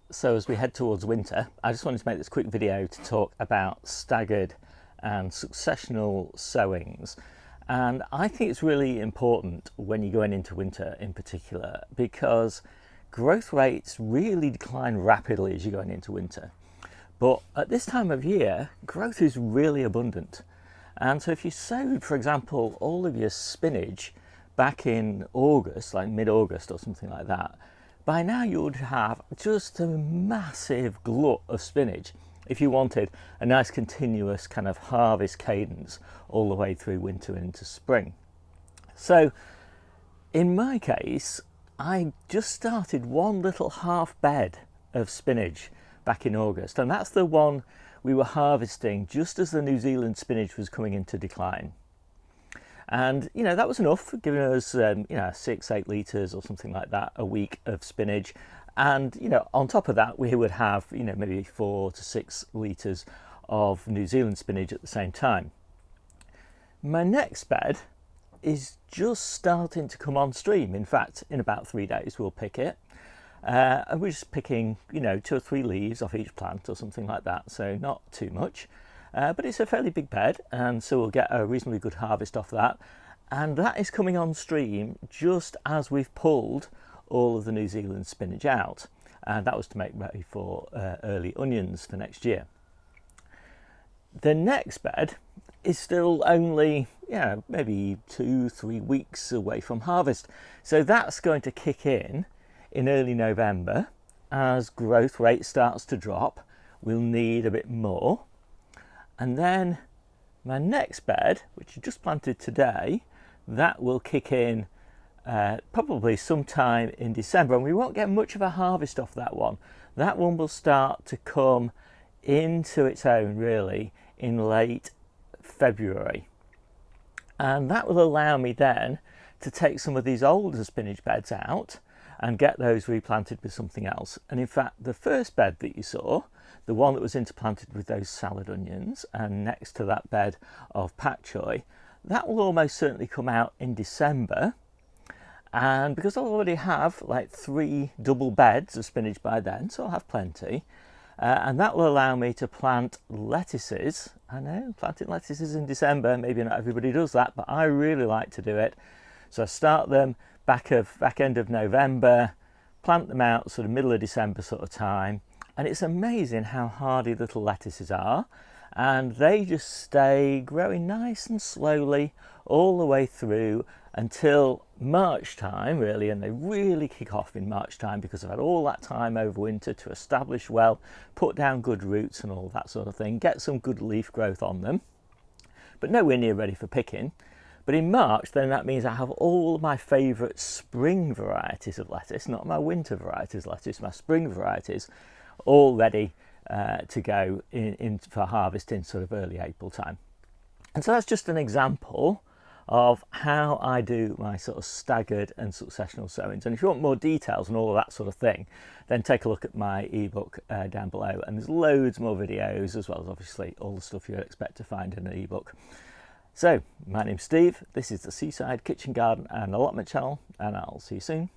So as we head towards winter, I just wanted to make this quick video to talk about staggered and successional sowings. And I think it's really important when you're going into winter in particular, because growth rates really decline rapidly as you're going into winter. But at this time of year, growth is really abundant. And so if you sowed, for example, all of your spinach back in August, like mid-August or something like that, by now you would have just a massive glut of spinach if you wanted a nice continuous kind of harvest cadence all the way through winter and into spring. So in my case, I just started one little half bed of spinach back in August, and that's the one we were harvesting just as the New Zealand spinach was coming into decline. And that was enough, giving us 6-8 litres or something like that a week of spinach. And on top of that we would have maybe 4 to 6 litres of New Zealand spinach at the same time. My next bed is just starting to come on stream. In fact, in about 3 days we'll pick it. And we're just picking 2 or 3 leaves off each plant or something like that, so not too much. But it's a fairly big bed, and so we'll get a reasonably good harvest off that. And that is coming on stream just as we've pulled all of the New Zealand spinach out. And that was to make ready for early onions for next year. The next bed is still only maybe 2-3 weeks away from harvest. So that's going to kick in early November. As growth rate starts to drop, we'll need a bit more. And then my next bed, which I just planted today, that will kick in probably sometime in December, and we won't get much of a harvest off that one. That one will start to come into its own really in late February, and that will allow me then to take some of these older spinach beds out and get those replanted with something else. And in fact, the first bed that you saw, the one that was interplanted with those salad onions and next to that bed of pak choi, that will almost certainly come out in December. And because I'll already have like 3 double beds of spinach by then, so I'll have plenty. And that will allow me to plant lettuces. I know, planting lettuces in December, maybe not everybody does that, but I really like to do it. So I start them back end of November, plant them out sort of middle of December sort of time. And it's amazing how hardy little lettuces are, and they just stay growing nice and slowly all the way through until March time really, and they really kick off in March time because I've had all that time over winter to establish well, put down good roots and all that sort of thing, get some good leaf growth on them, but nowhere near ready for picking. But in March, then that means I have all of my favourite spring varieties of lettuce, not my winter varieties of lettuce, my spring varieties, all ready to go in for harvest in sort of early April time. And so that's just an example of how I do my sort of staggered and successional sowings. And if you want more details and all of that sort of thing, then take a look at my ebook down below, and there's loads more videos, as well as obviously all the stuff you'd expect to find in an ebook. So my name's Steve, this is the Seaside Kitchen Garden and Allotment channel, and I'll see you soon.